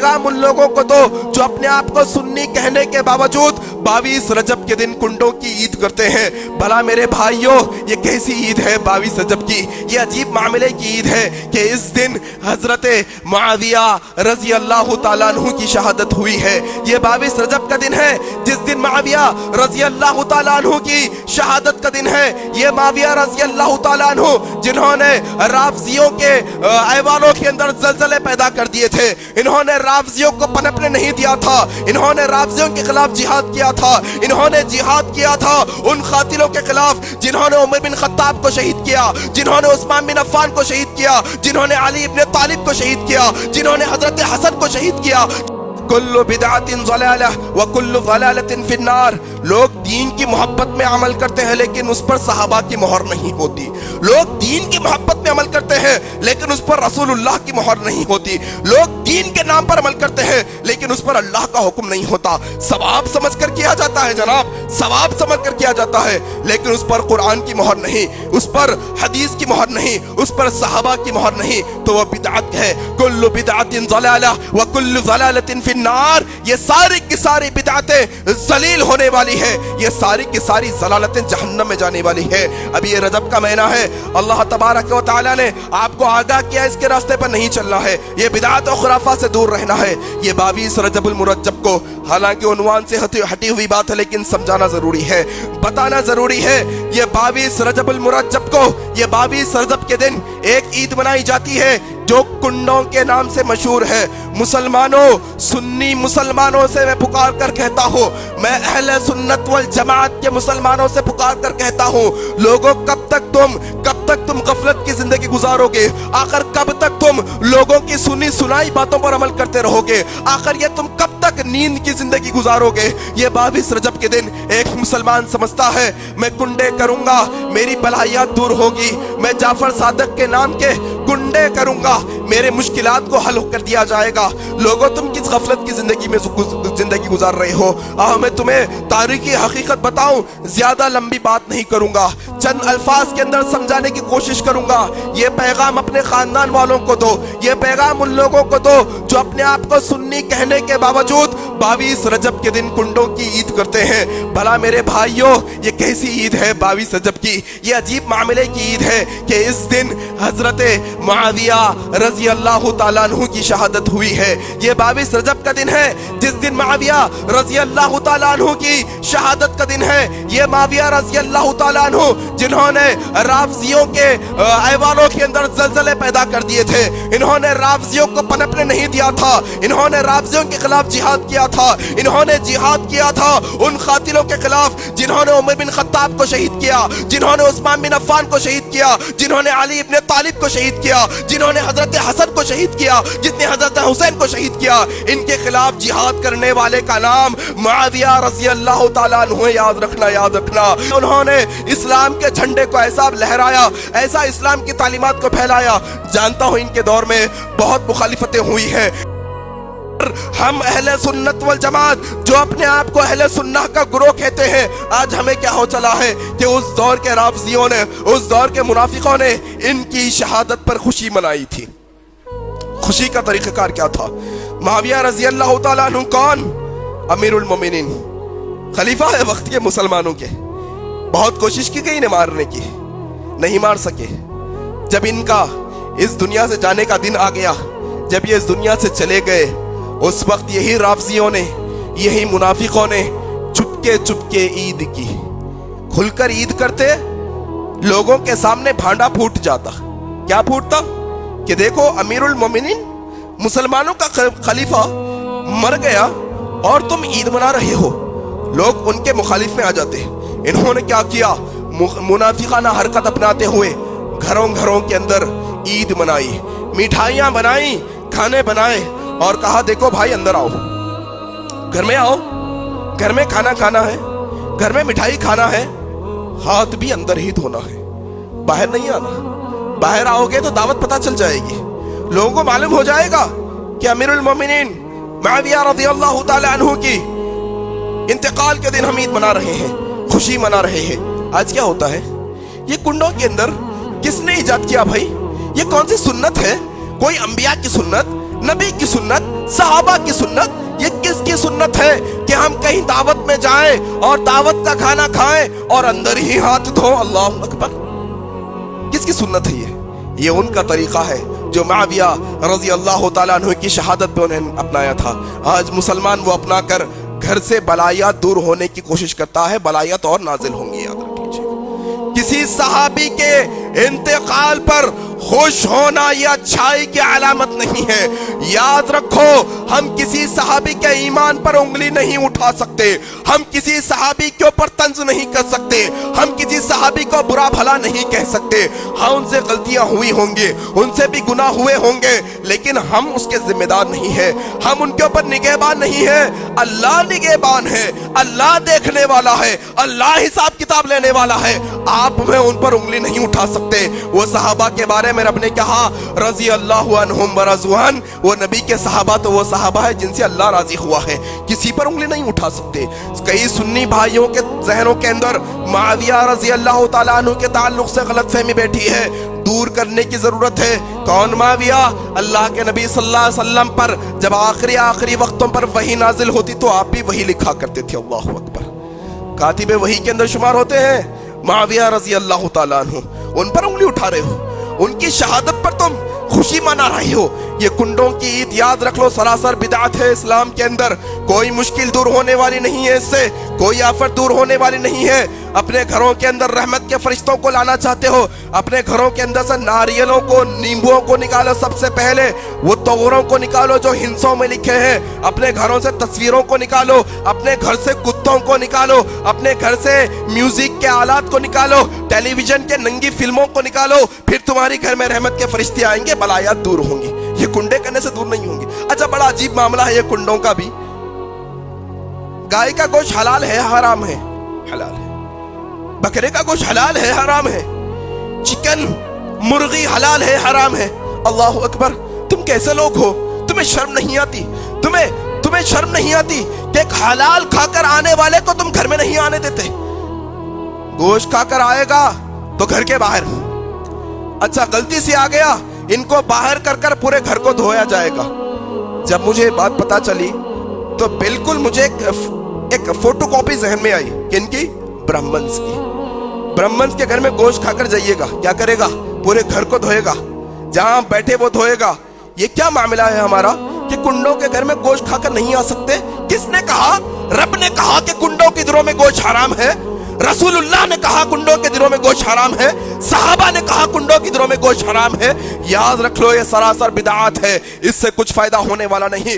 पैगाम उन लोगों को दो जो अपने आप को सुन्नी कहने के बावजूद 22 रजब के दिन कुंडों की ईद करते हैं। भला मेरे भाइयों, ये कैसी ईद है 22 रजब की? ये अजीब मामले की ईद है कि इस दिन हजरत मुआविया रजी अल्लाह ताला अन्हु की शहादत हुई है। ये 22 रजब का दिन है जिस दिन मुआविया रजी अल्लाह ताला अन्हु की शहादत का दिन है। ये मुआविया रजी अल्लाह ताला अन्हु जिन्होंने राफजियों के ऐवानों के अंदर जलजले पैदा कर दिए थे, इन्होंने राफजियों को पनपने नहीं दिया था, इन्होंने राफजियों के खिलाफ जिहाद किया था, इन्होंने जिहाद किया था उन कातिलों के खिलाफ जिन्होंने उमर बिन खत्ताब को शहीद किया, जिन्होंने उस्मान बिन अफ़्फ़ान को शहीद किया, जिन्होंने अली इब्न तालिब को शहीद किया, जिन्होंने हजरत हसन को शहीद किया। कुल्लु बिदअतिन ज़लालह व कुल्लु ज़लालतिन फिन्नार। लोग दीन की मोहब्बत में अमल करते हैं लेकिन उस पर सहाबा की मोहर नहीं होती। लोग दीन की मोहब्बत में अमल करते हैं लेकिन उस पर रसूलुल्लाह की मोहर नहीं होती। लोग दीन के नाम पर अमल करते हैं लेकिन उस पर अल्लाह का हुक्म नहीं होता। सवाब समझ कर किया जाता है जनाब, सवाब समझ कर किया जाता है, लेकिन उस पर कुरान की मोहर नहीं, उस पर हदीस की मोहर नहीं, उस पर सहाबा की मोहर नहीं, तो वह बिदअत है। कुल्लु बिदअतिन ज़लालह व कुल्लु ज़लालतिन फिन्नार। ये सारी की सारी बिदअतें जलील होने वाली है, ये सारी की सारी ज़लालतें जहन्नम में जाने वाली है। अभी ये रजब का महीना है, अल्लाह तबारक व तआला ने आपको आगाह किया इसके रास्ते पर नहीं चलना है, ये बिदअत और खुराफात से दूर रहना है। ये 22 रजबुल मुरज्जब को, हालांकि उन्वान से हटी हुई बात है लेकिन समझाना जरूरी है, बताना जरूरी है। ये 22 रजबुल मुरज्जब को, ये 22 रजब के दिन एक ईद मनाई जाती है जो कुंडों के नाम से मशहूर है। मुसलमानों, सुन्नी मुसलमानों से मैं पुकार कर कहता हूँ, मैं अहले सुन्नत वल जमात के मुसलमानों से पुकार कर कहता हूँ, लोगों कब तक तुम गफलत की जिंदगी गुजारोगे? आखिर कब तक तुम लोगों की सुनी सुनाई बातों पर अमल करते रहोगे? आखिर ये तुम कब तक नींद की जिंदगी गुजारोगे? ये 22 रजब के दिन एक मुसलमान समझता है मैं कुंडे करूंगा, मेरी बलाइयात दूर होगी, मैं जाफर सादक के नाम के कुंडे करूंगा, मेरे मुश्किलात को हल कर दिया जाएगा। लोगों तुम किस गफलत की जिंदगी में जिंदगी गुजार रहे हो? मैं तुम्हें तारीखी हकीकत बताऊं, ज्यादा लंबी बात नहीं करूंगा, चंद अल्फाज के अंदर समझाने की कोशिश करूंगा। ये पैगाम अपने खानदान वालों को दो, ये पैगाम उन लोगों को दो जो अपने आप को सुन्नी कहने के बावजूद 22 रजब के दिन कुंडों की ईद करते हैं। भला मेरे भाइयों, ये कैसी ईद है 22 रजब की? ये अजीब मामले की ईद है कि इस दिन हजरत मुआविया रजी अल्लाह ताला अन्हु की शहादत हुई है। ये 22 रजब का दिन है जिस दिन मुआविया रजी अल्लाह ताला अन्हु की शहादत का दिन है। ये मुआविया रजी अल्लाह ताला अन्हु जिन्होंने राफजियों के ऐवानों के अंदर जलजले पैदा कर दिए थे, इन्होंने राफजियों को पनपने नहीं दिया था, इन्होंने राफजियों के खिलाफ जिहाद किया था, इन्होंने जिहाद किया था उन कातिलों के खिलाफ जिन्होंने उमर बिन खत्ताब को शहीद किया, जिन्होंने उस्मान बिन अफ़्फ़ान को शहीद किया, जिन्होंने अली इब्न तालिब को शहीद किया, जिन्होंने हजरत हसन को शहीद किया, जिसने हजरत हुसैन को शहीद किया। इनके खिलाफ जिहाद करने वाले का नाम मुआविया रज़ी अल्लाह ताला अन्हु है। याद रखना, याद रखना। उन्होंने इस्लाम के झंडे को ऐसा लहराया, ऐसा इस्लाम की तालीमात को फैलाया। जानता हूं इनके दौर में बहुत मुखालिफतें हुई हैं। हम अहले सुन्नत वल जमात जो अपने आप को अहले सुन्नह का गुरोह कहते हैं, आज हमें क्या हो चला है कि उस दौर के राफजियों ने, उस दौर के मुनाफिकों ने इनकी शहादत पर खुशी मनाई थी। खुशी का तरीक़ाकार क्या था? मुआविया रज़ी अल्लाह ताला अन्हु कौन? अमीरुल मोमिनीन, खलीफा है वक्त के मुसलमानों के। बहुत कोशिश की गई इन्हें मारने की, नहीं मार सके। जब इनका इस दुनिया से जाने का दिन आ गया, जब ये इस दुनिया से चले गए, उस वक्त यही राफजियों ने, यही मुनाफिकों ने चुपके चुपके ईद की। खुलकर ईद करते, लोगों के सामने भांडा फूट जाता। क्या फूटता? कि देखो अमीरुल मोमिनीन, मुसलमानों का खलीफा मर गया और तुम ईद मना रहे हो। लोग उनके मुखालिफ में आ जाते। इन्होंने क्या किया? मुनाफिकाना हरकत अपनाते हुए घरों घरों के अंदर ईद मनाई, मिठाइयां बनाई, खाने बनाए और कहा देखो भाई अंदर आओ, घर में आओ, घर में खाना खाना है, घर में मिठाई खाना है, हाथ भी अंदर ही धोना है, बाहर नहीं आना। बाहर आओगे तो दावत पता चल जाएगी, लोगों को मालूम हो जाएगा कि अमीरुल मोमिनीन मुआविया रज़ियल्लाहु ताला अन्हु की इंतकाल के दिन हम ईद मना रहे हैं, खुशी मना रहे हैं। आज क्या होता है? ये कुंडों के अंदर किसने इजाद किया भाई? ये कौन सी सुन्नत है? कोई अंबिया की सुन्नत, नबी की सुन्नत, सहाबा की सुन्नत, ये किसकी सुन्नत है कि हम कहीं दावत में जाएं और दावत का खाना खाएं और अंदर ही हाथ धो? अल्लाह अकबर। किसकी सुन्नत है ये उनका तरीका है जो मुआविया रजी अल्लाह ताला अन्हु की शहादत पे उन्हें अपनाया था। आज मुसलमान वो अपना कर घर से बलायात दूर होने की कोशिश करता है, बलायात और नाजिल होंगी, याद रख लीजिए। किसी सहाबी के इंतकाल पर खुश होना ये अच्छाई की अलामत नहीं है। याद रखो, हम किसी सहाबी के ईमान पर उंगली नहीं उठा सकते, हम किसी सहाबी के ऊपर तंज नहीं कर सकते, हम किसी सहाबी को बुरा भला नहीं कह सकते। हाँ, उनसे गलतियां हुई होंगी, उनसे भी गुनाह हुए होंगे, लेकिन हम उसके जिम्मेदार नहीं है, हम उनके ऊपर निगहबान नहीं है। अल्लाह निगहबान है, अल्लाह देखने वाला है, अल्लाह हिसाब किताब लेने वाला है। आप में उन पर उंगली नहीं उठा सकते। वो सहाबा के बारे में रब ने कहा रजी अल्लाहु अन्हुम व रज़ुअन, वो नबी के सहाबा तो वो सहाबा है जिनसे अल्लाह राजी हुआ है, किसी पर उंगली नहीं उठा सकते। कई सुन्नी भाइयों के जहनों के अंदर मुआविया रजी अल्लाह ताला अन्हु के ताल्लुक से गलतफहमी बैठी है, दूर करने की जरूरत है। कौन मुआविया? अल्लाह के नबी सल्लल्लाहु अलैहि वसल्लम पर जब आखिरी वक्तों पर वही नाजिल होती तो आप भी वही लिखा करते थे। अल्लाहु अकबर। कातिबे वही के अंदर शुमार होते हैं मुआविया रजी अल्लाह ताला अन्हु। उन पर उंगली उठा रहे हो, उनकी शहादत पर तुम खुशी मना रही हो। ये कुंडों की ईद याद रख लो, सरासर बिदअत है इस्लाम के अंदर। कोई मुश्किल दूर होने वाली नहीं है इससे, कोई आफत दूर होने वाली नहीं है। अपने घरों के अंदर रहमत के फरिश्तों को लाना चाहते हो, अपने घरों के अंदर से नारियलों को, नींबुओं को निकालो, सबसे पहले वो तौरों को निकालो जो हिंसों में लिखे हैं। अपने घरों से तस्वीरों को निकालो, अपने घर से कुत्तों को निकालो, अपने घर से म्यूजिक के आलात को निकालो, टेलीविजन के नंगी फिल्मों को निकालो, फिर तुम्हारी घर में रहमत के फरिश्ते आएंगे, बलायात दूर होंगी। ये कुंडे करने से दूर नहीं होंगी। अच्छा, बड़ा अजीब मामला है ये कुंडों का भी। गाय का गोश्त हलाल है हराम है? हलाल है। बकरे का गोश्त हलाल है हराम है? चिकन मुर्गी हलाल है हराम है? अल्लाह अकबर। तुम कैसे लोग हो? तुम्हें शर्म नहीं आती? तुम्हें शर्म नहीं आती कि एक हलाल खाकर आने वाले को तुम घर में नहीं आने देते? गोश्त खाकर आएगा तो घर के बाहर। अच्छा, गलती से आ गया, इनको बाहर कर कर पूरे घर को धोया जाएगा। जब मुझे बात पता चली तो बिल्कुल मुझे एक फोटोकॉपी जहन में आई कि इनकी ब्राह्मण्स की। ब्राह्मण्स के घर में गोश्त खाकर जाइएगा, क्या करेगा? पूरे घर को धोएगा, जहां बैठे वो धोएगा। ये क्या मामला है हमारा कि कुंडों के घर में गोश्त खाकर नहीं आ सकते? किसने कहा? रब ने कहा कि कुंडों के दिनों में गोश्त हराम है, रसूलुल्लाह ने कहा कुंडों के दिनों में गोश्त हराम है, सहाबा ने कहा कुंडों के दिनों में गोश्त हराम है। याद रख लो, ये सरासर बिदअत है, इससे कुछ फायदा होने वाला नहीं।